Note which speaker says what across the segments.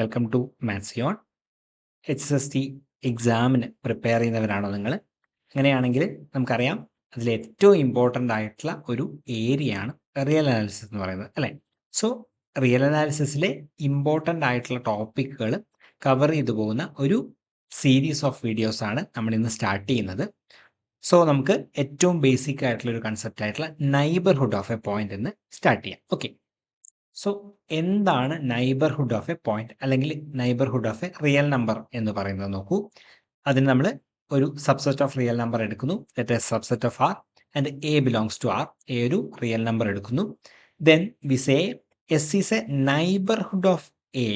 Speaker 1: Welcome to Mathsion. HST എക്സാമിന് prepare ചെയ്യുന്നവരാണോ നിങ്ങൾ? അങ്ങനെയാണെങ്കിൽ നമുക്കറിയാം അതിൽ ഏറ്റവും ഇമ്പോർട്ടൻ്റ് ആയിട്ടുള്ള ഒരു ഏരിയയാണ് റിയൽ അനാലിസിസ് എന്ന് പറയുന്നത്, അല്ലേ? സോ റിയൽ അനാലിസിസിലെ ഇമ്പോർട്ടൻ്റ് ആയിട്ടുള്ള ടോപ്പിക്കുകൾ കവർ ചെയ്തു പോകുന്ന ഒരു സീരീസ് ഓഫ് വീഡിയോസ് ആണ് നമ്മൾ ഇന്ന് സ്റ്റാർട്ട് ചെയ്യുന്നത്. സോ നമുക്ക് ഏറ്റവും ബേസിക് ആയിട്ടുള്ള ഒരു കൺസെപ്റ്റ് ആയിട്ടുള്ള നൈബർഹുഡ് ഓഫ് എ പോയിന്റ് എന്ന് സ്റ്റാർട്ട് ചെയ്യാം. ഓക്കെ, സോ എന്താണ് നൈബർഹുഡ് ഓഫ് എ പോയിന്റ് അല്ലെങ്കിൽ neighbourhood of a real number എന്ന് പറയുന്നത് നോക്കൂ. അതിന് നമ്മൾ ഒരു സബ്സെറ്റ് ഓഫ് റിയൽ നമ്പർ എടുക്കുന്നു, that is subset of R and A belongs to R. A ഒരു റിയൽ നമ്പർ എടുക്കുന്നു. Then we say S is a neighbourhood of A.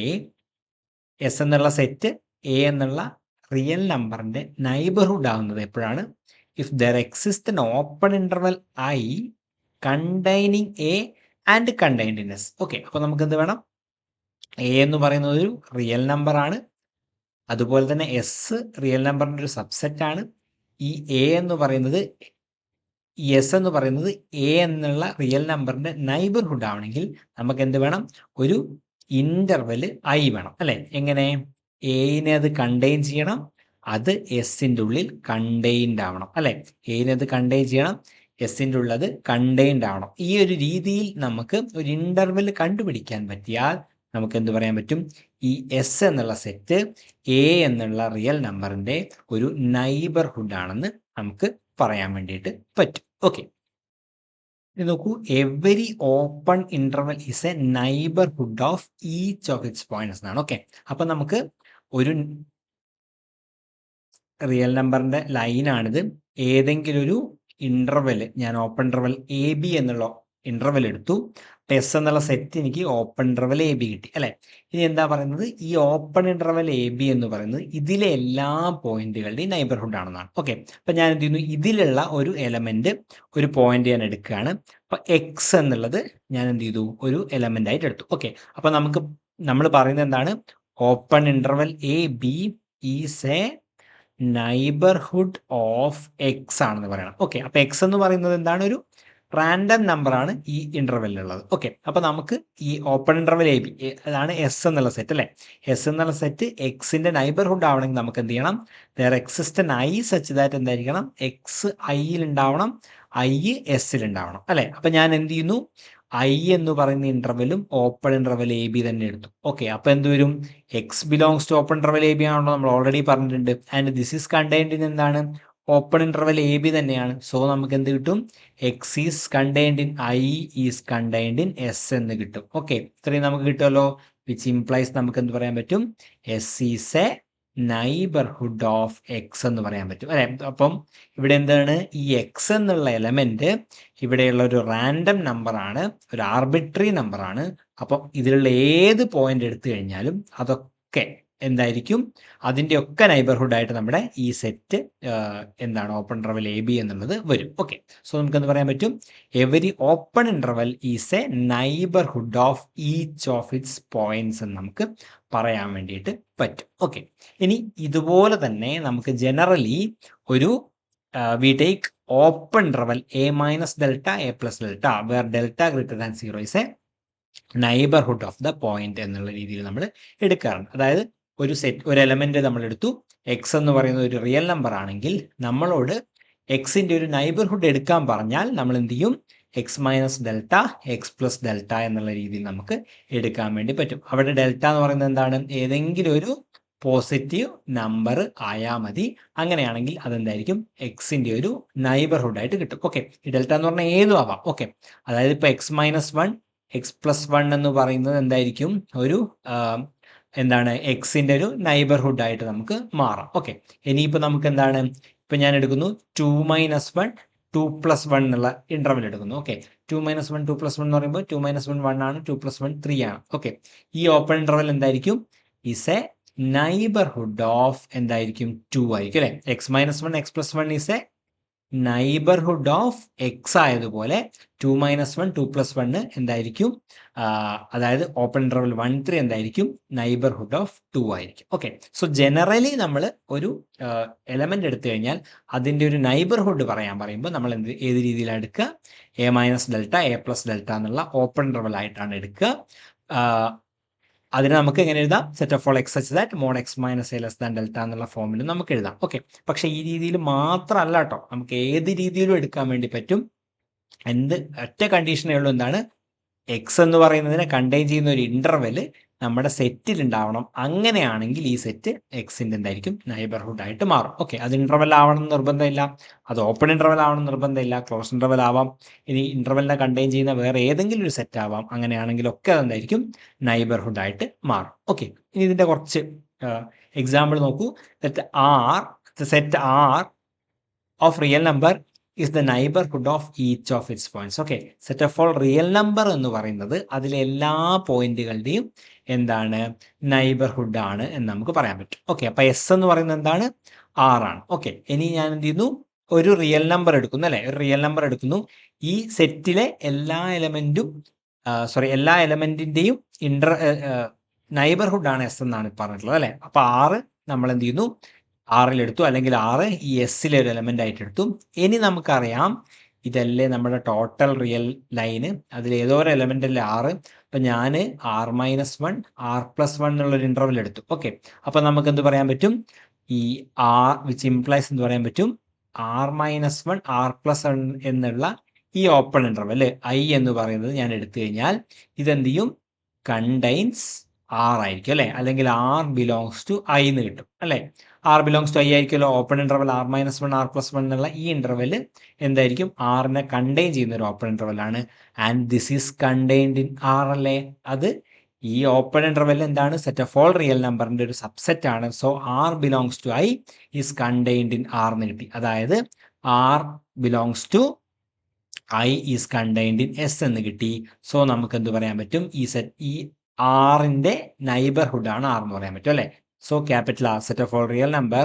Speaker 1: S എന്നുള്ള സെറ്റ് എ എന്നുള്ള റിയൽ നമ്പറിന്റെ നൈബർഹുഡ് ആവുന്നത് എപ്പോഴാണ്? If there exist N open interval I containing A and contained in S. Okay, അപ്പോൾ നമുക്ക് എന്ത് വേണം? എ എന്ന് പറയുന്നത് ഒരു റിയൽ നമ്പർ ആണ്, അതുപോലെ തന്നെ എസ് റിയൽ നമ്പറിന്റെ ഒരു സബ്സെറ്റ് ആണ്. ഈ എ എന്ന് പറയുന്നത്, ഈ എസ് എന്ന് പറയുന്നത് എ എന്നുള്ള റിയൽ നമ്പറിന്റെ നൈബർഹുഡ് ആവണമെങ്കിൽ നമുക്ക് എന്ത് വേണം? ഒരു ഇന്റർവെല് ഐ വേണം, അല്ലെ? എങ്ങനെ? എനെ അത് കണ്ടെയ്ൻ ചെയ്യണം, അത് എസിൻ്റെ ഉള്ളിൽ കണ്ടെയ്ൻഡ് ആവണം, അല്ലെ? എനെ അത് കണ്ടെയ്ൻ ചെയ്യണം, എസിൻ്റെ ഉള്ളത് കണ്ടെയ്ൻഡ് ആവണം. ഈ ഒരു രീതിയിൽ നമുക്ക് ഒരു ഇന്റർവെൽ കണ്ടുപിടിക്കാൻ പറ്റിയാൽ നമുക്ക് എന്ത് പറയാൻ പറ്റും? ഈ എസ് എന്നുള്ള സെറ്റ് എ എന്നുള്ള റിയൽ നമ്പറിന്റെ ഒരു നൈബർഹുഡ് ആണെന്ന് നമുക്ക് പറയാൻ വേണ്ടിയിട്ട് പറ്റും. ഓക്കെ, ഇത് നോക്കൂ. Every open interval is a neighbourhood of each of its points എന്നാണ്. ഓക്കെ, അപ്പൊ നമുക്ക് ഒരു റിയൽ നമ്പറിന്റെ ലൈനാണിത്. ഏതെങ്കിലും ഒരു ഇന്റർവെല്, ഞാൻ ഓപ്പൺ ഇന്റർവൽ എ ബി എന്നുള്ള ഇന്റർവെൽ എടുത്തു. എസ് എന്നുള്ള സെറ്റ് എനിക്ക് ഓപ്പൺ ഇന്റർവൽ എ ബി കിട്ടി, അല്ലെ? ഇനി എന്താ പറയുന്നത്? ഈ ഓപ്പൺ ഇന്റർവൽ എ ബി എന്ന് പറയുന്നത് ഇതിലെ എല്ലാ പോയിന്റുകളുടെയും നൈബർഹുഡ് ആണെന്നാണ്. ഓക്കെ, അപ്പൊ ഞാൻ എന്ത് ചെയ്യുന്നു? ഇതിലുള്ള ഒരു എലമെന്റ്, ഒരു പോയിന്റ് ഞാൻ എടുക്കുകയാണ്. അപ്പൊ എക്സ് എന്നുള്ളത് ഞാൻ എന്ത് ചെയ്തു? ഒരു എലമെന്റ് ആയിട്ട് എടുത്തു. ഓക്കെ, അപ്പൊ നമ്മൾ പറയുന്നത് എന്താണ്? Open interval A B is a neighbourhood of X ആണെന്ന് പറയണം. ഓക്കെ, അപ്പൊ എക്സ് എന്ന് പറയുന്നത് എന്താണ്? ഒരു റാൻഡം നമ്പർ ആണ് ഈ ഇന്റർവെല്ലിലുള്ളത്. ഓക്കെ, അപ്പൊ നമുക്ക് ഈ ഓപ്പൺ ഇന്റർവെൽ എ ബി, അതാണ് എസ് എന്നുള്ള സെറ്റ്, അല്ലെ? എസ് എന്നുള്ള സെറ്റ് എക്സിന്റെ നൈബർഹുഡ് ആവണമെങ്കിൽ നമുക്ക് എന്ത് ചെയ്യണം? There exist N I such that എന്തായിരിക്കണം? എക്സ് ഐയിൽ ഉണ്ടാവണം, ഐ എസിൽ ഉണ്ടാവണം, അല്ലെ? അപ്പൊ ഞാൻ എന്ത് ചെയ്യുന്നു? ഐ എന്ന് പറയുന്ന ഇന്റർവെലും ഓപ്പൺ ഇന്റർവെൽ എ ബി തന്നെ എടുത്തു. ഓക്കെ, അപ്പൊ എന്ത് വരും? X belongs to open interval A B ആണല്ലോ, നമ്മൾ ഓൾറെഡി പറഞ്ഞിട്ടുണ്ട്. And this is contained in എന്താണ്? ഓപ്പൺ ഇന്റർവെൽ എ ബി തന്നെയാണ്. സോ നമുക്ക് എന്ത് കിട്ടും? X is contained in I is contained in S എന്ന് കിട്ടും. ഓക്കെ, ഇത്രയും നമുക്ക് കിട്ടുമല്ലോ. വിച്ച് ഇംപ്ലൈസ് നമുക്ക് എന്ത് പറയാൻ പറ്റും? S is a neighbourhood of x എന്ന് പറയാൻ പറ്റും, അല്ലെ? അപ്പം ഇവിടെ എന്താണ്? ഈ എക്സ് എന്നുള്ള എലമെന്റ് ഇവിടെയുള്ള ഒരു റാൻഡം നമ്പർ ആണ്, ഒരു ആർബിട്രറി നമ്പർ ആണ്. അപ്പം ഇതിലുള്ള ഏത് പോയിന്റ് എടുത്തു കഴിഞ്ഞാലും അതൊക്കെ എന്തായിരിക്കും? അതിൻ്റെ ഒക്കെ നൈബർഹുഡ് ആയിട്ട് നമ്മുടെ ഈ സെറ്റ് എന്താണ്? ഓപ്പൺ ഇന്റർവൽ എ ബി എന്നുള്ളത് വരും. ഓക്കെ, സോ നമുക്ക് എന്ത് പറയാൻ പറ്റും? Every open interval is a neighbourhood of each of its points എന്ന് നമുക്ക് പറയാൻ വേണ്ടിയിട്ട് പറ്റും. ഓക്കെ, ഇനി ഇതുപോലെ തന്നെ നമുക്ക് ജനറലി ഒരു we take open interval A minus delta A plus delta where delta greater than 0 is a neighbourhood of the point എന്നുള്ള രീതിയിൽ നമ്മൾ എടുക്കാറുണ്ട്. അതായത് ഒരു എലമെന്റ് നമ്മൾ എടുത്തു, എക്സ് എന്ന് പറയുന്നത് ഒരു റിയൽ നമ്പർ ആണെങ്കിൽ നമ്മളോട് എക്സിന്റെ ഒരു നൈബർഹുഡ് എടുക്കാൻ പറഞ്ഞാൽ നമ്മൾ എന്ത് ചെയ്യും? X minus delta X plus delta എന്നുള്ള രീതിയിൽ നമുക്ക് എടുക്കാൻ വേണ്ടി പറ്റും. അവിടെ ഡെൽറ്റ എന്ന് പറയുന്നത് എന്താണ്? ഏതെങ്കിലും ഒരു പോസിറ്റീവ് നമ്പർ ആയാൽ മതി. അങ്ങനെയാണെങ്കിൽ അതെന്തായിരിക്കും? എക്സിന്റെ ഒരു നൈബർഹുഡ് ആയിട്ട് കിട്ടും. ഓക്കെ, ഈ ഡെൽറ്റ എന്ന് പറഞ്ഞാൽ ഏതും ആവാം. ഓക്കെ, അതായത് ഇപ്പൊ X minus one X plus one എന്ന് പറയുന്നത് എന്തായിരിക്കും? ഒരു എന്താണ്? എക്സിന്റെ ഒരു നൈബർഹുഡ് ആയിട്ട് നമുക്ക് മാറാം. ഓക്കെ, ഇനിയിപ്പോൾ നമുക്ക് എന്താണ്? ഇപ്പൊ ഞാൻ എടുക്കുന്നു 2 മൈനസ് 1 2 പ്ലസ് 1 എന്നുള്ള ഇന്റർവെൽ എടുക്കുന്നു. ഓക്കെ, 2 മൈനസ് 1 2 പ്ലസ് 1 എന്ന് പറയുമ്പോൾ 2 മൈനസ് 1 1 ആണ്, 2 പ്ലസ് 1 3 ആണ്. ഓക്കെ, ഈ ഓപ്പൺ ഇന്റർവെൽ എന്തായിരിക്കും? ഈസ് എ നൈബർഹുഡ് ഓഫ് എന്തായിരിക്കും? 2 ആയിരിക്കും, അല്ലെ? X minus 1 x plus 1 is a neighbourhood of x ആയതുപോലെ 2 മൈനസ് 1 2 പ്ലസ് 1 എന്തായിരിക്കും? അതായത് ഓപ്പൺ ഇന്റർവൽ 1 3 എന്തായിരിക്കും? നൈബർഹുഡ് ഓഫ് 2 ആയിരിക്കും. ഓക്കെ, സോ ജനറലി നമ്മൾ ഒരു എലമെന്റ് എടുത്തു കഴിഞ്ഞാൽ അതിൻ്റെ ഒരു നൈബർഹുഡ് പറയുമ്പോൾ നമ്മൾ ഏത് രീതിയിലാണ് എടുക്കുക? A minus delta A plus delta എന്നുള്ള ഓപ്പൺ ഇന്റർവൽ ആയിട്ടാണ് എടുക്കുക. അതിന് നമുക്ക് എങ്ങനെ എഴുതാം? Set of all X such that mod X minus A less than delta എന്നുള്ള ഫോമിൽ നമുക്ക് എഴുതാം. ഓക്കെ, പക്ഷേ ഈ രീതിയിൽ മാത്രമല്ല കേട്ടോ, നമുക്ക് ഏത് രീതിയിലും എടുക്കാൻ വേണ്ടി പറ്റും. ഒറ്റ കണ്ടീഷനേ ഉള്ളൂ, എന്താണ്? എക്സ് എന്ന് പറയുന്നതിനെ കണ്ടെയ്ൻ ചെയ്യുന്ന ഒരു ഇന്റർവെൽ നമ്മുടെ സെറ്റിൽ ഉണ്ടാവണം. അങ്ങനെയാണെങ്കിൽ ഈ സെറ്റ് എക്സിന്റെ എന്തായിരിക്കും? നൈബർഹുഡ് ആയിട്ട് മാറും. ഓക്കെ, അത് ഇന്റർവെൽ ആവണം എന്ന് നിർബന്ധമില്ല, അത് ഓപ്പൺ ഇന്റർവെൽ ആവണം എന്ന് നിർബന്ധമില്ല, ക്ലോസ് ഇന്റർവെൽ ആവാം, ഇനി ഇന്റർവെലിനെ കണ്ടെയ്ൻ ചെയ്യുന്ന വേറെ ഏതെങ്കിലും ഒരു സെറ്റ് ആവാം. അങ്ങനെയാണെങ്കിലൊക്കെ അതെന്തായിരിക്കും? നൈബർഹുഡ് ആയിട്ട് മാറും. ഓക്കെ, ഇനി ഇതിന്റെ കുറച്ച് എക്സാമ്പിൾ നോക്കൂ. Set R of real number is the neighborhood of each of its points. Okay, set of all real number എന്ന് പറയുന്നത് അതിലെ എല്ലാ പോയിന്റുകളുടെയും എന്താണ്? നൈബർഹുഡ് ആണ് എന്ന് നമുക്ക് പറയാൻ പറ്റും. ഓക്കെ, അപ്പൊ എസ് എന്ന് പറയുന്നത് എന്താണ്? ആറാണ്. ഓക്കെ, ഇനി ഞാൻ എന്ത് ചെയ്യുന്നു? ഒരു റിയൽ നമ്പർ എടുക്കുന്നു, അല്ലെ? ഒരു റിയൽ നമ്പർ എടുക്കുന്നു. ഈ സെറ്റിലെ എല്ലാ എലമെന്റിന്റെയും നൈബർഹുഡ് ആണ് എസ് എന്നാണ് പറഞ്ഞിട്ടുള്ളത്, അല്ലെ? അപ്പൊ ആറ് നമ്മൾ എന്ത് ചെയ്യുന്നു? ആറിലെടുത്തു, അല്ലെങ്കിൽ ആറ് ഈ എസ്സിലെ ഒരു എലമെന്റ് ആയിട്ട് എടുത്തു. ഇനി നമുക്കറിയാം ഇതല്ലേ നമ്മുടെ ടോട്ടൽ റിയൽ ലൈന്, അതിൽ ഏതോ ഒരു എലമെന്റ് അല്ലേ ആറ്. അപ്പൊ ഞാൻ R-1 R+1 എന്നുള്ളൊരു ഇന്റർവെൽ എടുത്തു. ഓക്കെ, അപ്പൊ നമുക്ക് എന്ത് പറയാൻ പറ്റും? ഈ ആർ വിച്ച് ഇംപ്ലൈസ് എന്ന് പറയാൻ പറ്റും R-1 R+1 എന്നുള്ള ഈ ഓപ്പൺ ഇന്റർവെൽ ഐ എന്ന് പറയുന്നത് ഞാൻ എടുത്തു കഴിഞ്ഞാൽ ഇതെന്ത് ചെയ്യും? കണ്ടെയ്ൻസ് ആർ ആയിരിക്കും, അല്ലെ? അല്ലെങ്കിൽ ആർ ബിലോങ്സ് ടു ഐ എന്ന് കിട്ടും, അല്ലെ? ആർ ബിലോങ്സ് ടു ഐ ആയിരിക്കുമല്ലോ. ഓപ്പൺ ഇന്റർവെൽ R-1 R+1 എന്നുള്ള ഈ ഇന്റർവെൽ എന്തായിരിക്കും? ആറിനെ കണ്ടെയ്ൻ ചെയ്യുന്ന ഒരു ഓപ്പൺ ഇന്റർവെൽ ആണ്. And this is contained in R, അല്ലേ? അത് ഈ ഓപ്പൺ ഇന്റർവെൽ എന്താണ്? സെറ്റ് ഓഫ് ഓൾ റിയൽ നമ്പറിന്റെ ഒരു സബ്സെറ്റ് ആണ്. So R belongs to I is contained in R എന്ന് കിട്ടി. അതായത് R belongs to I is contained in S എന്ന് കിട്ടി. സോ നമുക്ക് എന്ത് പറയാൻ പറ്റും? ഈ ആറിന്റെ നൈബർഹുഡ് ആണ് ആർ എന്ന് പറയാൻ പറ്റും, അല്ലെ? So capital R, set of all real number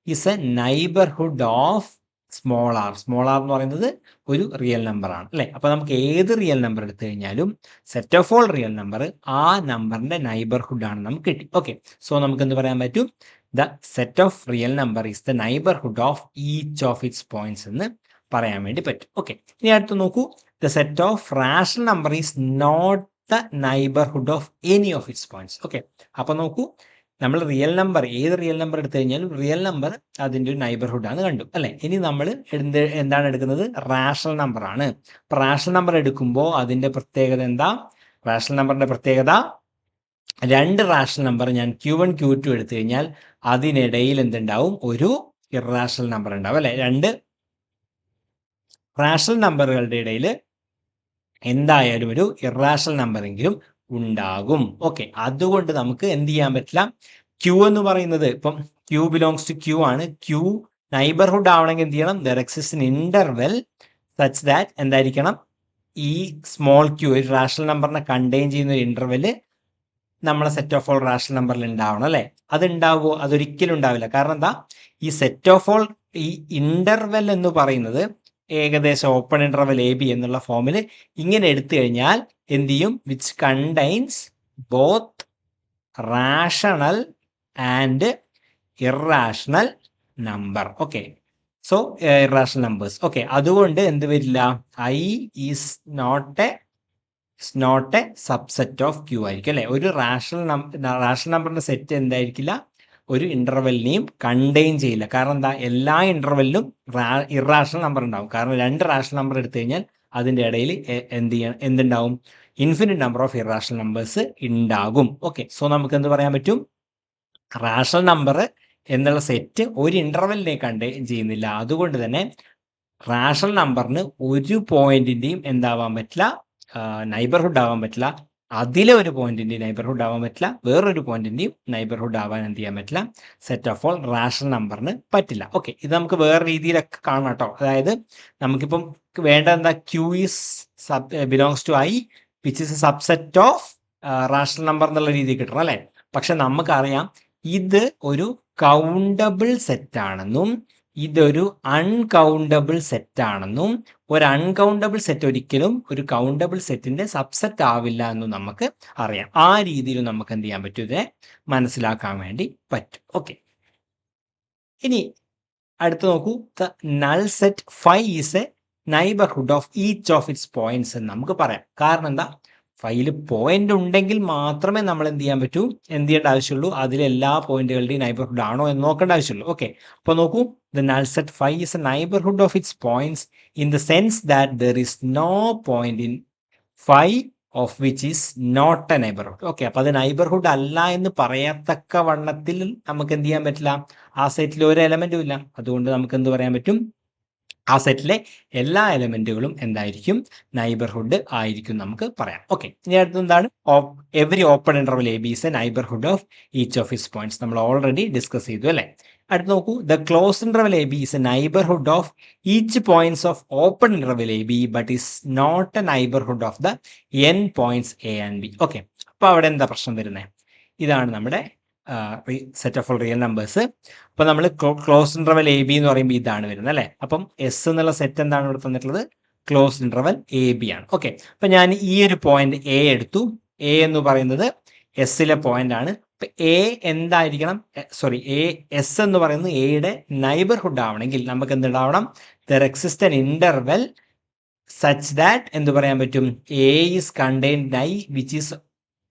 Speaker 1: is a neighbourhood of small R. Small R എന്ന് പറയുന്നത് ഒരു റിയൽ നമ്പർ ആണ്, അല്ലെ? അപ്പൊ നമുക്ക് ഏത് റിയൽ നമ്പർ എടുത്തു കഴിഞ്ഞാലും set of all real number ആ നമ്പറിന്റെ നൈബർഹുഡ് ആണ് നമുക്ക് കിട്ടി. ഓക്കെ, സോ നമുക്ക് എന്ത് പറയാൻ പറ്റും? The set of real number is the neighbourhood of each of its points എന്ന് പറയാൻ വേണ്ടി പറ്റും. ഓക്കെ, ഇനി അടുത്ത് നോക്കൂ. The set of rational number is not the neighbourhood of any of its points. Okay, അപ്പൊ നോക്കൂ, നമ്മൾ റിയൽ നമ്പർ, ഏത് റിയൽ നമ്പർ എടുത്തു കഴിഞ്ഞാലും റിയൽ നമ്പർ അതിൻ്റെ ഒരു നൈബർഹുഡ് ആണ് കണ്ടു, അല്ലെ? ഇനി നമ്മൾ എന്താണ് എടുക്കുന്നത്? റാഷണൽ നമ്പർ ആണ്. അപ്പൊ റാഷണൽ നമ്പർ എടുക്കുമ്പോൾ അതിന്റെ പ്രത്യേകത എന്താ? റാഷണൽ നമ്പറിന്റെ പ്രത്യേകത, രണ്ട് റാഷണൽ നമ്പർ ഞാൻ Q1 Q2 എടുത്തു കഴിഞ്ഞാൽ അതിനിടയിൽ എന്തുണ്ടാവും? ഒരു ഇറാഷണൽ നമ്പർ ഉണ്ടാവും, അല്ലെ? രണ്ട് റാഷണൽ നമ്പറുകളുടെ ഇടയിൽ എന്തായാലും ഒരു ഇറാഷണൽ നമ്പറെങ്കിലും ഉണ്ടാകും. ഓക്കെ, അതുകൊണ്ട് നമുക്ക് എന്ത് ചെയ്യാൻ പറ്റില്ല? ക്യൂ എന്ന് പറയുന്നത് ഇപ്പം ക്യൂ ബിലോങ്സ് ടു ക്യൂ ആണ്. ക്യൂ നൈബർഹുഡ് ആവണമെങ്കിൽ എന്ത് ചെയ്യണം? There exist in interval such that എന്തായിരിക്കണം? ഈ സ്മോൾ ക്യൂ, ഒരു റാഷണൽ നമ്പറിനെ കണ്ടെയ്ൻ ചെയ്യുന്ന ഒരു ഇന്റർവെല് നമ്മളെ സെറ്റ് ഓഫ് ഓൾ റാഷണൽ നമ്പറിൽ ഉണ്ടാവണം, അല്ലെ? അത് ഉണ്ടാവുമോ? അതൊരിക്കലും ഉണ്ടാവില്ല. കാരണം എന്താ? ഈ സെറ്റ് ഓഫ് ഓൾ, ഈ ഇന്റർവെൽ എന്ന് പറയുന്നത് ഏകദേശം ഓപ്പൺ ഇന്റർവെൽ AB എന്നുള്ള ഫോമിൽ ഇങ്ങനെ എടുത്തു കഴിഞ്ഞാൽ എന്ത് ചെയ്യും? Which contains both rational and irrational number. Okay, so irrational numbers. Okay, അതുകൊണ്ട് എന്ത് വരില്ല? I is not a subset of Q ആയിരിക്കും, അല്ലെ? ഒരു റാഷണൽ നമ്പറിന്റെ സെറ്റ് എന്തായിരിക്കില്ല? ഒരു ഇന്റർവെലിനെയും കണ്ടെയ്ൻ ചെയ്യില്ല. കാരണം എന്താ? എല്ലാ ഇന്റർവെല്ലിലും ഇറാഷണൽ നമ്പർ ഉണ്ടാവും. കാരണം രണ്ട് റാഷണൽ നമ്പർ എടുത്തു കഴിഞ്ഞാൽ അതിന്റെ ഇടയിൽ എന്തുണ്ടാവും? Infinite number of irrational numbers ഉണ്ടാകും. ഓക്കെ, സോ നമുക്ക് എന്ത് പറയാൻ പറ്റും? റാഷണൽ നമ്പർ എന്നുള്ള സെറ്റ് ഒരു ഇന്റർവെലിനെ കണ്ടെയ്ൻ ചെയ്യുന്നില്ല. അതുകൊണ്ട് തന്നെ റാഷണൽ നമ്പറിന് ഒരു പോയിന്റിന്റെയും എന്താവാൻ പറ്റില്ല? നൈബർഹുഡ് ആവാൻ പറ്റില്ല. അതിലെ ഒരു പോയിന്റിന്റെയും നൈബർഹുഡ് ആവാൻ പറ്റില്ല. വേറൊരു പോയിന്റിന്റെയും നൈബർഹുഡ് ആവാൻ എന്ത് ചെയ്യാൻ പറ്റില്ല? സെറ്റ് ഓഫ് ഓൾ റാഷണൽ നമ്പറിന് പറ്റില്ല. ഓക്കെ, ഇത് നമുക്ക് വേറെ രീതിയിലൊക്കെ കാണാം കേട്ടോ. അതായത് നമുക്കിപ്പം വേണ്ട എന്താ? Q is belongs to I which is a subset of rational number എന്നുള്ള രീതിയിൽ കിട്ടണം, അല്ലെ? പക്ഷെ നമുക്കറിയാം ഇത് ഒരു കൗണ്ടബിൾ സെറ്റ് ആണെന്നും ഇതൊരു അൺകൗണ്ടബിൾ സെറ്റ് ആണെന്നും ഒരു അൺകൗണ്ടബിൾ സെറ്റ് ഒരിക്കലും ഒരു കൗണ്ടബിൾ സെറ്റിന്റെ സബ്സെറ്റ് ആവില്ല എന്നും നമുക്ക് അറിയാം. ആ രീതിയിൽ നമുക്ക് എന്ത് ചെയ്യാൻ പറ്റും? ഇതിനെ മനസ്സിലാക്കാൻ വേണ്ടി പറ്റും. ഓക്കെ, ഇനി അടുത്ത് നോക്കൂ. The null set phi is a neighbourhood of each of its points എന്ന് നമുക്ക് പറയാം. കാരണം എന്താ? ഫൈയിൽ പോയിന്റ് ഉണ്ടെങ്കിൽ മാത്രമേ നമ്മൾ എന്ത് ചെയ്യേണ്ട ആവശ്യമുള്ളൂ, അതിലെ എല്ലാ പോയിന്റുകളുടെയും നൈബർഹുഡ് ആണോ എന്ന് നോക്കേണ്ട ആവശ്യമുള്ളൂ. ഓക്കെ, അപ്പോൾ നോക്കൂ, the null set phi is a neighbourhood of its points in the sense that there is no point in phi of which is not a neighbourhood. Okay, അപ്പൊ അത് നൈബർഹുഡ് അല്ല എന്ന് പറയത്തക്ക വണ്ണത്തിൽ നമുക്ക് എന്ത് ചെയ്യാൻ പറ്റില്ല, ആ സെറ്റിൽ ഒരു എലമെന്റും ഇല്ല. അതുകൊണ്ട് നമുക്ക് എന്ത് പറയാൻ പറ്റും, ആ സെറ്റിലെ എല്ലാ എലമെന്റുകളും എന്തായിരിക്കും, നൈബർഹുഡ് ആയിരിക്കും നമുക്ക് പറയാം. ഓക്കെ, ഇനി അടുത്ത് എന്താണ്, every open interval A B is a neighbourhood of each of his points. നമ്മൾ ഓൾറെഡി ഡിസ്കസ് ചെയ്തു അല്ലേ. അടുത്ത് നോക്കൂ, the close interval A B is a neighbourhood of each points of open interval A B but is not a neighbourhood of the end points A and B. Okay, അപ്പൊ അവിടെ എന്താ പ്രശ്നം വരുന്നത്, ഇതാണ് നമ്മുടെ set of all real numbers. അപ്പൊ നമ്മൾ close interval A B എന്ന് പറയുമ്പോൾ ഇതാണ് വരുന്നത് അല്ലേ. അപ്പം എസ് എന്നുള്ള സെറ്റ് എന്താണ് ഇവിടെ തന്നിട്ടുള്ളത്, ക്ലോസ് ഇന്റർവൽ എ ബി ആണ്. ഓക്കെ, അപ്പൊ ഞാൻ ഈ ഒരു പോയിന്റ് എ എടുത്തു. എ എന്ന് പറയുന്നത് എസിലെ പോയിന്റ് ആണ്. അപ്പൊ എ എന്തായിരിക്കണം, എസ് എന്ന് പറയുന്നത് എയുടെ നൈബർഹുഡ് ആവണമെങ്കിൽ നമുക്ക് എന്തുണ്ടാവണം, there exist an interval such that എന്ത് പറയാൻ പറ്റും, A is contained I which is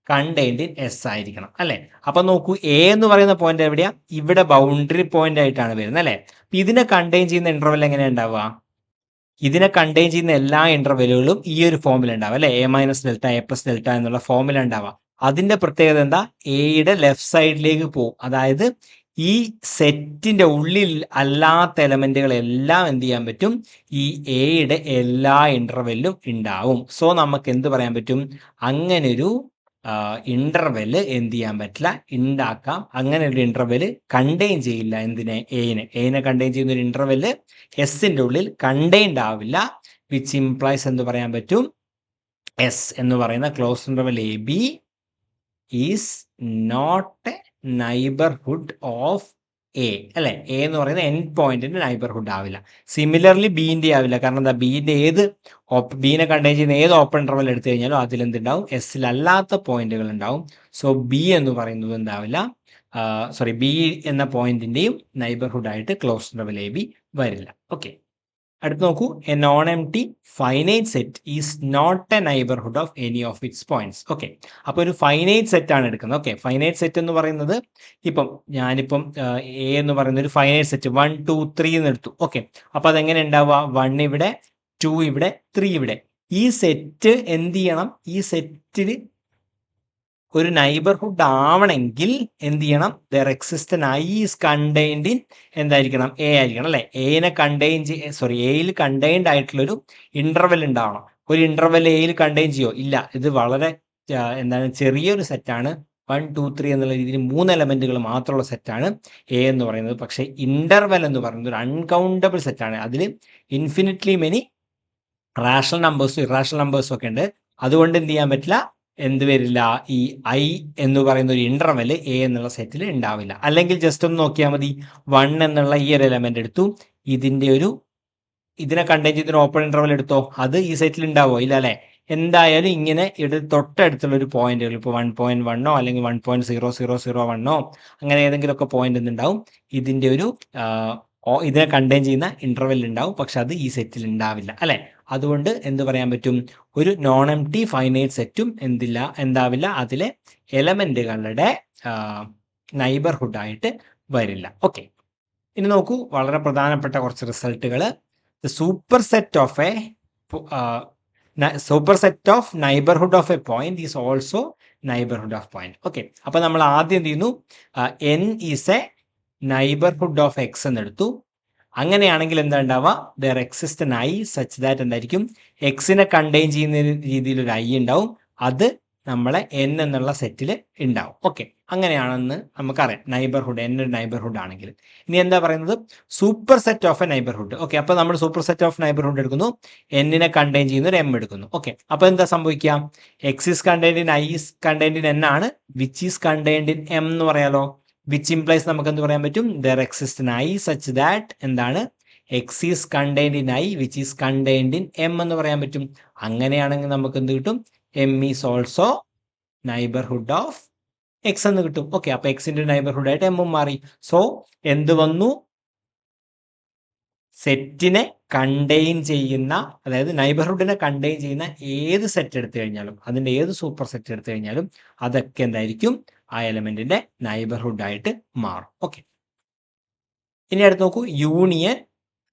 Speaker 1: contained in S ആയിരിക്കണം അല്ലെ. അപ്പൊ നോക്കൂ, എ എന്ന് പറയുന്ന പോയിന്റ് എവിടെയാ, ഇവിടെ ബൗണ്ടറി പോയിന്റ് ആയിട്ടാണ് വരുന്നത് അല്ലെ. ഇതിനെ കണ്ടെയ്ൻ ചെയ്യുന്ന ഇന്റർവെൽ എങ്ങനെയാ ഉണ്ടാവുക, ഇതിനെ കണ്ടെയ്ൻ ചെയ്യുന്ന എല്ലാ ഇന്റർവെലുകളും ഈ ഒരു ഫോമിൽ ഉണ്ടാവും അല്ലെ, A minus delta A plus delta എന്നുള്ള ഫോമിൽ ഉണ്ടാവുക. അതിന്റെ പ്രത്യേകത എന്താ, എയുടെ ലെഫ്റ്റ് സൈഡിലേക്ക് പോകും. അതായത് ഈ സെറ്റിന്റെ ഉള്ളിൽ അല്ലാത്ത എലമെന്റുകളെല്ലാം എന്ത് ചെയ്യാൻ പറ്റും, ഈ എയുടെ എല്ലാ ഇന്റർവെല്ലും ഉണ്ടാവും. സോ നമുക്ക് എന്ത് പറയാൻ പറ്റും, അങ്ങനൊരു ഇന്റർവെല് എന്ത് ചെയ്യാൻ പറ്റില്ല, ഉണ്ടാക്കാം. അങ്ങനെ ഒരു ഇന്റർവെല് കണ്ടെയ്ൻ ചെയ്യില്ല എന്തിനെ, എനെ കണ്ടെയ്ൻ ചെയ്യുന്ന ഒരു ഇന്റർവെല് എസിന്റെ ഉള്ളിൽ കണ്ടെയ്ൻഡ് ആവില്ല. വിച്ച് ഇംപ്ലൈസ് എന്ത് പറയാൻ പറ്റും, എസ് എന്ന് പറയുന്ന close interval A B is not a neighbourhood of A അല്ലെ. എ എന്ന് പറയുന്ന എൻ പോയിന്റിന്റെ നൈബർഹുഡ് ആവില്ല. സിമിലർലി ബീന്റെ ആവില്ല. കാരണം എന്താ, ബീന്റെ ബീനെ കണ്ടെയ്ൻ ചെയ്യുന്ന ഏത് ഓപ്പൺ ഇന്റർവൽ എടുത്തു കഴിഞ്ഞാലും അതിൽ എന്തുണ്ടാവും, എസിലല്ലാത്ത പോയിന്റുകൾ ഉണ്ടാവും. സോ ബി എന്ന് പറയുന്നത് എന്താവില്ല, ബി എന്ന പോയിന്റിന്റെയും നൈബർഹുഡ് ആയിട്ട് ക്ലോസ് ഇന്റർവൽ എ ബി വരില്ല. ഓക്കെ, അടുത്ത് നോക്കൂ, a non empty finite set is not a neighbourhood of any of its points. Okay, അപ്പോൾ ഒരു ഫൈനൈറ്റ് സെറ്റ് ആണ് എടുക്കുന്നത്. ഓക്കെ, ഫൈനൈറ്റ് സെറ്റ് എന്ന് പറയുന്നത് ഞാനിപ്പം എ എന്ന് പറയുന്ന ഒരു ഫൈനൈറ്റ് സെറ്റ് 1 2 3 എന്ന് എടുത്തു. ഓക്കെ, അപ്പോൾ അതെങ്ങനെ ഉണ്ടാവുക, 1 ഇവിടെ, 2 ഇവിടെ, 3 ഇവിടെ. ഈ സെറ്റ് എന്ത് ചെയ്യണം, ഈ സെറ്റിൽ ഒരു നൈബർഹുഡ് ആവണമെങ്കിൽ എന്ത് ചെയ്യണം, there exist an I is contained in എന്തായിരിക്കണം, എ ആയിരിക്കണം അല്ലെ. എയിൽ കണ്ടെയ്ൻഡ് ആയിട്ടുള്ളൊരു ഇന്റർവെൽ ഉണ്ടാവണം. ഒരു ഇന്റർവെൽ എയിൽ കണ്ടെയ്ൻ ചെയ്യോ, ഇല്ല. ഇത് വളരെ ചെറിയൊരു സെറ്റാണ്. 1 2 3 എന്നുള്ള രീതിയിൽ 3 എലമെന്റുകൾ മാത്രമുള്ള സെറ്റാണ് എ എന്ന് പറയുന്നത്. പക്ഷേ ഇന്റർവെൽ എന്ന് പറയുന്നത് ഒരു അൺകൗണ്ടബിൾ സെറ്റാണ്. അതിൽ ഇൻഫിനിറ്റ്ലി മെനി റാഷണൽ നമ്പേഴ്സും ഇറാഷണൽ നമ്പേഴ്സും ഒക്കെ ഉണ്ട്. അതുകൊണ്ട് എന്ത് ചെയ്യാൻ പറ്റില്ല, എന്ത് വരില്ല, ഈ ഐ എന്ന് പറയുന്ന ഒരു ഇന്റർവെൽ എ എന്നുള്ള സെറ്റിൽ ഉണ്ടാവില്ല. അല്ലെങ്കിൽ ജസ്റ്റ് ഒന്ന് നോക്കിയാൽ മതി, 1 എന്നുള്ള ഈ ഒരു എലമെന്റ് എടുത്തു, ഇതിനെ കണ്ടെയ്ൻ ചെയ്തൊരു ഓപ്പൺ ഇന്റർവെൽ എടുത്തോ, അത് ഈ സെറ്റിൽ ഉണ്ടാവോ, ഇല്ല അല്ലെ. എന്തായാലും ഇങ്ങനെ ഇവിടെ തൊട്ടടുത്തുള്ള ഒരു പോയിന്റുകൾ, ഇപ്പോൾ 1.1 അല്ലെങ്കിൽ 1.0001 അങ്ങനെ ഏതെങ്കിലുമൊക്കെ പോയിന്റ് എന്തുണ്ടാവും, ഇതിനെ കണ്ടെയ്ൻ ചെയ്യുന്ന ഇന്റർവെൽ ഉണ്ടാവും. പക്ഷെ അത് ഈ സെറ്റിൽ ഉണ്ടാവില്ല അല്ലെ. അതുകൊണ്ട് എന്ത് പറയാൻ പറ്റും, ഒരു നോൺ എം ടി ഫൈനൈറ്റ് സെറ്റും എന്താവില്ല, അതിലെ എലമെന്റുകളുടെ നൈബർഹുഡ് ആയിട്ട് വരില്ല. ഓക്കെ, ഇനി നോക്കൂ, വളരെ പ്രധാനപ്പെട്ട കുറച്ച് റിസൾട്ടുകൾ. The super set of neighbourhood of a point is also neighbourhood of point. Okay, അപ്പൊ നമ്മൾ ആദ്യം എന്ത് ചെയ്യുന്നു, N is a neighbourhood of X എന്നെടുത്തു. അങ്ങനെയാണെങ്കിൽ എന്താ ഉണ്ടാവുക, there exist an I such that എന്തായിരിക്കും, എക്സിനെ കണ്ടെയ്ൻ ചെയ്യുന്ന രീതിയിൽ ഒരു ഐ ഉണ്ടാവും. അത് നമ്മളെ എൻ എന്നുള്ള സെറ്റിൽ ഉണ്ടാവും. ഓക്കെ, അങ്ങനെയാണെന്ന് നമുക്കറിയാം. നൈബർഹുഡ്, എൻ ഒരു നൈബർഹുഡ് ആണെങ്കിൽ. ഇനി എന്താ പറയുന്നത്, super set of A neighbourhood. Okay, അപ്പോൾ നമ്മൾ സൂപ്പർ സെറ്റ് ഓഫ് നൈബർഹുഡ് എടുക്കുന്നു, എന്നിനെ കണ്ടെയ്ൻ ചെയ്യുന്ന ഒരു എം എടുക്കുന്നു. ഓക്കെ, അപ്പോൾ എന്താ സംഭവിക്കുക, x is contained in I is contained in N ആണ്, which is contained in M എന്ന് പറയാലോ. വിച്ച് ഇംപ്ലൈസ് നമുക്ക് എന്ത് പറയാൻ പറ്റും, there exist an I such that എന്താണ്, x is contained in I which is contained in M എന്ന് പറയാൻ പറ്റും. അങ്ങനെയാണെങ്കിൽ നമുക്ക് എന്ത് കിട്ടും, M is also neighbourhood of x എന്ന് കിട്ടും. ഓക്കെ, അപ്പൊ എക്സിന്റെ നൈബർഹുഡ് ആയിട്ട് എമ്മും മാറി. സോ എന്ത് വന്നു, സെറ്റിനെ കണ്ടെയ്ൻ ചെയ്യുന്ന, അതായത് നൈബർഹുഡിനെ കണ്ടെയ്ൻ ചെയ്യുന്ന ഏത് സെറ്റ് എടുത്തു കഴിഞ്ഞാലും, അതിൻ്റെ ഏത് സൂപ്പർ സെറ്റ് എടുത്തു കഴിഞ്ഞാലും അതൊക്കെ എന്തായിരിക്കും ആ എലമെന്റിന്റെ നൈബർഹുഡ് ആയിട്ട് മാറും. ഓക്കെ, ഇനി അടുത്ത് നോക്കൂ, യൂണിയൻ,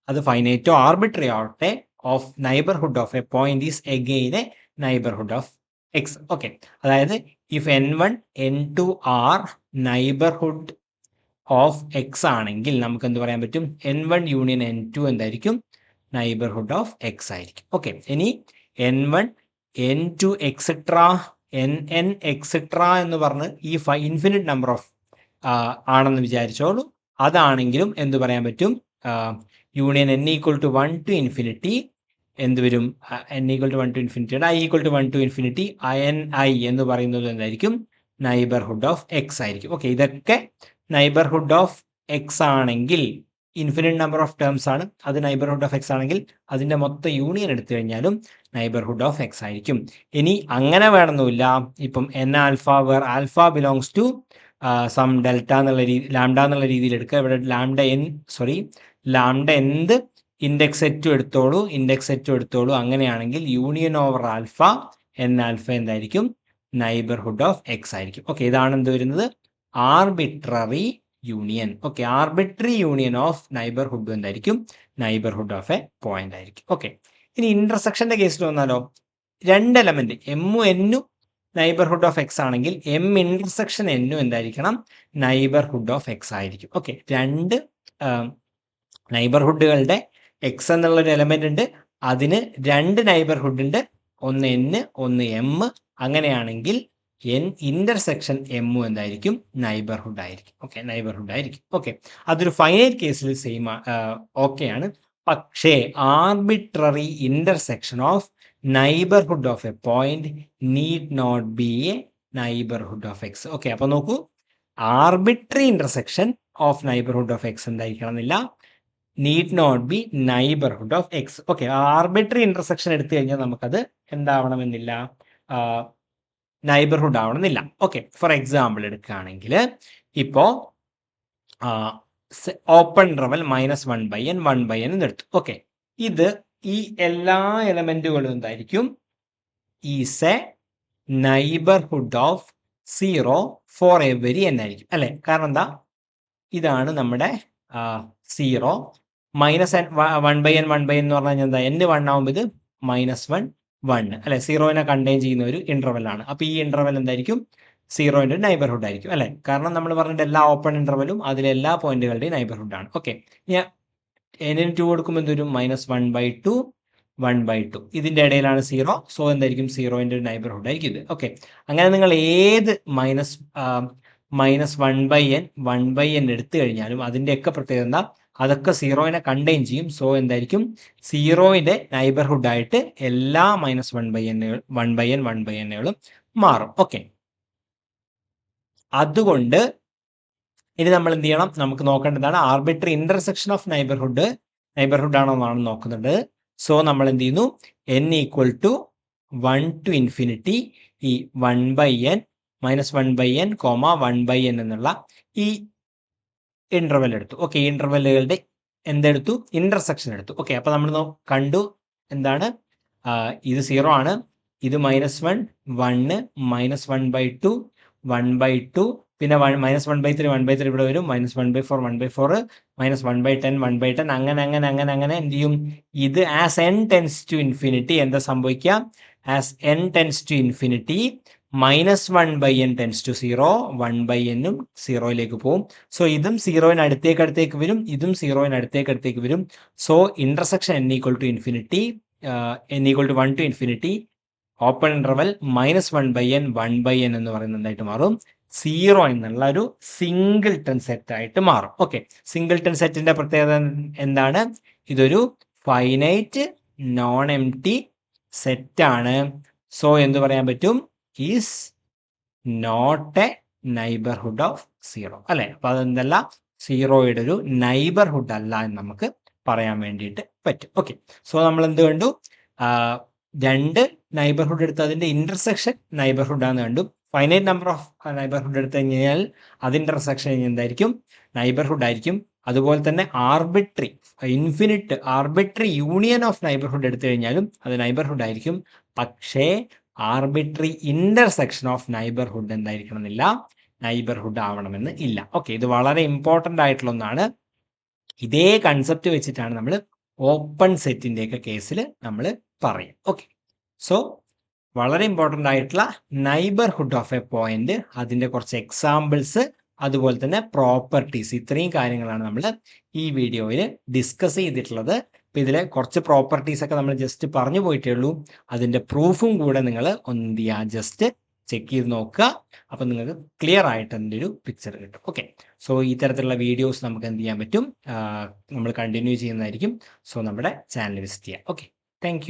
Speaker 1: അത് ഫൈനൈറ്റോ ആർബിട്രറി ആവട്ടെ, of neighbourhood of a point is again a neighbourhood of X. Okay, അതായത് if n1 n2 are neighbourhood of x ആണെങ്കിൽ നമുക്ക് എന്ത് പറയാൻ പറ്റും? n1 യൂണിയൻ n2 എന്തായിരിക്കും? നൈബർഹുഡ് ഓഫ് എക്സ് ആയിരിക്കും. ഓക്കെ, ഇനി n1 n2 etcetera nn etcetera എന്ന് പറഞ്ഞ് ഈ ഇൻഫിനിറ്റ് നമ്പർ ഓഫ് ആണെന്ന് വിചാരിച്ചോളൂ. അതാണെങ്കിലും എന്ത് പറയാൻ പറ്റും? Union n equal to 1 to infinity എന്ത് വരും? n ഈക്വൽ ടു 1 ടു ഇൻഫിനിറ്റിയുടെ i equal to 1 to infinity i എന്ന് പറയുന്നത് എന്തായിരിക്കും? നൈബർഹുഡ് ഓഫ് എക്സ് ആയിരിക്കും. ഓക്കെ, ഇതൊക്കെ നൈബർഹുഡ് ഓഫ് എക്സ് ആണെങ്കിൽ, ഇൻഫിനിറ്റ് നമ്പർ ഓഫ് ടേംസ് ആണ്, അത് നൈബർഹുഡ് ഓഫ് എക്സ് ആണെങ്കിൽ അതിൻ്റെ മൊത്തം യൂണിയൻ എടുത്തു കഴിഞ്ഞാലും നൈബർഹുഡ് ഓഫ് എക്സ് ആയിരിക്കും. ഇനി അങ്ങനെ വേണമെന്നില്ല, ഇപ്പം n alpha where alpha belongs to some delta എന്നുള്ള ലാംഡ എന്നുള്ള രീതിയിൽ എടുക്കുക. ഇവിടെ ലാംഡ എന്ത് ഇൻഡെക്സ് സെറ്റും എടുത്തോളൂ. അങ്ങനെയാണെങ്കിൽ union over alpha n alpha എന്തായിരിക്കും? നൈബർഹുഡ് ഓഫ് എക്സ് ആയിരിക്കും. ഓക്കെ, ഇതാണ് എന്ത് വരുന്നത്? Arbitrary union. Okay, arbitrary union of neighbourhood എന്തായിരിക്കും? നൈബർഹുഡ് ഓഫ് എ പോയിന്റ് ആയിരിക്കും. ഓക്കെ, ഇനി ഇന്റർസെക്ഷന്റെ കേസിൽ വന്നാലോ, രണ്ട് എലമെന്റ് എമ്മും എന്നും നൈബർഹുഡ് ഓഫ് എക്സ് ആണെങ്കിൽ എം ഇന്റർസെക്ഷൻ എന്നും എന്തായിരിക്കണം? നൈബർഹുഡ് ഓഫ് എക്സ് ആയിരിക്കും. ഓക്കെ, രണ്ട് നൈബർഹുഡുകളുടെ എക്സ് എന്നുള്ളൊരു എലമെന്റ് ഉണ്ട്, അതിന് രണ്ട് നൈബർഹുഡ് ഉണ്ട്, ഒന്ന് n ഒന്ന് m. അങ്ങനെയാണെങ്കിൽ n ഇന്റർസെക്ഷൻ m എന്തായിരിക്കും? നൈബർഹുഡ് ആയിരിക്കും. ഓക്കെ, നൈബർഹുഡ് ആയിരിക്കും. ഓക്കെ, അതൊരു ഫൈനൈറ്റ് കേസിൽ സെയിം ഓക്കെയാണ്. പക്ഷേ arbitrary intersection of neighbourhood of a point need not be a neighbourhood of X. Okay, അപ്പൊ നോക്കൂ, arbitrary intersection of neighbourhood of X എന്തായിരിക്കണം എന്നില്ല, need not be neighbourhood of X. Okay, arbitrary intersection എടുത്തു കഴിഞ്ഞാൽ നമുക്കത് എന്താവണമെന്നില്ല, നൈബർഹുഡ് ആവണമെന്നില്ല. Okay, for example എടുക്കുകയാണെങ്കിൽ ഇപ്പോ ഓപ്പൺ ഇന്റർവൽ -1/n 1/n എന്ന് എടുത്തു. ഓക്കെ, ഇത് ഈ എല്ലാ എലമെന്റുകളും എന്തായിരിക്കും? Is a neighbourhood of 0 for every n ആയിരിക്കും, അല്ലെ? കാരണം എന്താ, ഇതാണ് നമ്മുടെ 0 -1/n 1/n എന്ന് പറഞ്ഞു കഴിഞ്ഞാൽ എന്താ, n 1 ആവുമ്പോൾ ഇത് -1 1, അല്ലെ? 0നെ കണ്ടെയ്ൻ ചെയ്യുന്ന ഒരു ഇന്റർവെൽ ആണ്. അപ്പൊ ഈ ഇന്റർവെൽ എന്തായിരിക്കും? 0ന്റെ നൈബർഹുഡ് ആയിരിക്കും, അല്ലെ? കാരണം നമ്മൾ പറഞ്ഞിട്ട് എല്ലാ ഓപ്പൺ ഇന്റർവെലും അതിലെ എല്ലാ പോയിന്റുകളുടെയും നൈബർഹുഡ് ആണ്. ഓക്കെ, ഞാൻ n 2 കൊടുക്കുമ്പോൾ എന്തൊരു -1/2 1/2, ഇതിന്റെ ഇടയിലാണ് 0, സോ എന്തായിരിക്കും? 0ന്റെ നൈബർഹുഡ് ആയിരിക്കും ഇത്. ഓക്കെ, അങ്ങനെ നിങ്ങൾ ഏത് -1/n എടുത്തു കഴിഞ്ഞാലും അതിൻ്റെയൊക്കെ പ്രത്യേകത എന്താ? അതൊക്കെ 0നെ കണ്ടെയ്ൻ ചെയ്യും. സോ എന്തായിരിക്കും? 0ന്റെ നൈബർഹുഡ് ആയിട്ട് എല്ലാ -1/n മാറും. ഓക്കെ, അതുകൊണ്ട് ഇനി നമ്മൾ എന്ത് ചെയ്യണം? നമുക്ക് നോക്കേണ്ടതാണ് ആർബിട്രറി ഇന്റർസെക്ഷൻ ഓഫ് നൈബർഹുഡ് ആണോ എന്നാണ് നോക്കുന്നുണ്ട്. സോ നമ്മൾ എന്ത് ചെയ്യുന്നു? n equal to 1 to infinity ഈ 1/n -1/n 1/n എന്നുള്ള ഈ ഇന്റർവെൽ എടുത്തു. ഓക്കെ, ഈ ഇന്റർവെല്ലുകളുടെ എന്തെടുത്തു? ഇന്റർസെക്ഷൻ എടുത്തു. ഓക്കെ, അപ്പൊ നമ്മൾ കണ്ടു എന്താണ്? ഇത് 0 ആണ്, ഇത് -1 1 -1/2 1/2, പിന്നെ -1/3 1/3 ഇവിടെ വരും, -1/4 1/4 -1/10 1/10, അങ്ങനെ എന്ത് ചെയ്യും? ഇത് as n tends to infinity എന്താ സംഭവിക്കാം? As n tends to infinity -1/n tends to 0 1/n 0യിലേക്ക് പോകും. സോ ഇതും 0ന് അടുത്തേക്ക് വരും, ഇതും 0ന് അടുത്തേക്ക് വരും. So intersection n equal to infinity, n equal to 1 to infinity open interval -1/n 1/n എന്ന് പറയുന്നത് എന്തായിട്ട് മാറും? 0 എന്നുള്ള ഒരു സിംഗിൾട്ടൺ സെറ്റ് ആയിട്ട് മാറും. ഓക്കെ, സിംഗിൾട്ടൺ സെറ്റിന്റെ പ്രത്യേകത എന്താണ്? ഇതൊരു ഫൈനൈറ്റ് നോൺ എംപ്റ്റി സെറ്റ് ആണ്. സോ എന്ത് പറയാൻ പറ്റും? Is not a neighbourhood of 0, അല്ലെ? അപ്പൊ അതെന്തല്ല, 0യുടെ ഒരു നൈബർഹുഡ് അല്ല എന്ന് നമുക്ക് പറയാൻ വേണ്ടിയിട്ട് പറ്റും. ഓക്കെ, സോ നമ്മൾ എന്ത് കണ്ടു? രണ്ട് നൈബർഹുഡ് എടുത്ത് അതിന്റെ ഇന്റർസെക്ഷൻ നൈബർഹുഡ് ആണെന്ന് കണ്ടു. ഫൈനൈറ്റ് നമ്പർ ഓഫ് നൈബർഹുഡ് എടുത്തു കഴിഞ്ഞാൽ അത് ഇന്റർസെക്ഷൻ എന്തായിരിക്കും? നൈബർഹുഡ് ആയിരിക്കും. അതുപോലെ തന്നെ ആർബിട്രറി യൂണിയൻ ഓഫ് നൈബർഹുഡ് എടുത്തു കഴിഞ്ഞാലും അത് നൈബർഹുഡ് ആയിരിക്കും. പക്ഷേ ആർബിട്രറി ഇന്റർസെക്ഷൻ ഓഫ് നൈബർഹുഡ് എന്തായിരിക്കണം എന്നില്ല, നൈബർഹുഡ് ആവണമെന്ന് ഇല്ല. ഓക്കെ, ഇത് വളരെ ഇമ്പോർട്ടൻ്റ് ആയിട്ടുള്ള ഒന്നാണ്. ഇതേ കൺസെപ്റ്റ് വെച്ചിട്ടാണ് നമ്മൾ ഓപ്പൺ സെറ്റിൻ്റെയൊക്കെ കേസിൽ നമ്മൾ പറയും. ഓക്കെ, സോ വളരെ ഇമ്പോർട്ടൻ്റ് ആയിട്ടുള്ള നൈബർഹുഡ് ഓഫ് എ പോയിന്റ്, അതിൻ്റെ കുറച്ച് എക്സാമ്പിൾസ്, അതുപോലെ തന്നെ പ്രോപ്പർട്ടീസ്, ഇത്രയും കാര്യങ്ങളാണ് നമ്മൾ ഈ വീഡിയോയിൽ ഡിസ്കസ് ചെയ്തിട്ടുള്ളത്. അപ്പോൾ ഇതിലെ കുറച്ച് പ്രോപ്പർട്ടീസ് ഒക്കെ നമ്മൾ ജസ്റ്റ് പറഞ്ഞു പോയിട്ടേ ഉള്ളൂ. അതിൻ്റെ പ്രൂഫും കൂടെ നിങ്ങൾ എന്ത് ചെയ്യുക, ജസ്റ്റ് ചെക്ക് ചെയ്ത് നോക്കുക. അപ്പം നിങ്ങൾക്ക് ക്ലിയർ ആയിട്ട് അതിൻ്റെ ഒരു പിക്ചർ കിട്ടും. ഓക്കെ, സോ ഈ തരത്തിലുള്ള വീഡിയോസ് നമുക്ക് എന്ത് ചെയ്യാൻ പറ്റും, നമ്മൾ കണ്ടിന്യൂ ചെയ്യുന്നതായിരിക്കും. സോ നമ്മുടെ ചാനൽ വിസിറ്റ് ചെയ്യാം. Okay, thank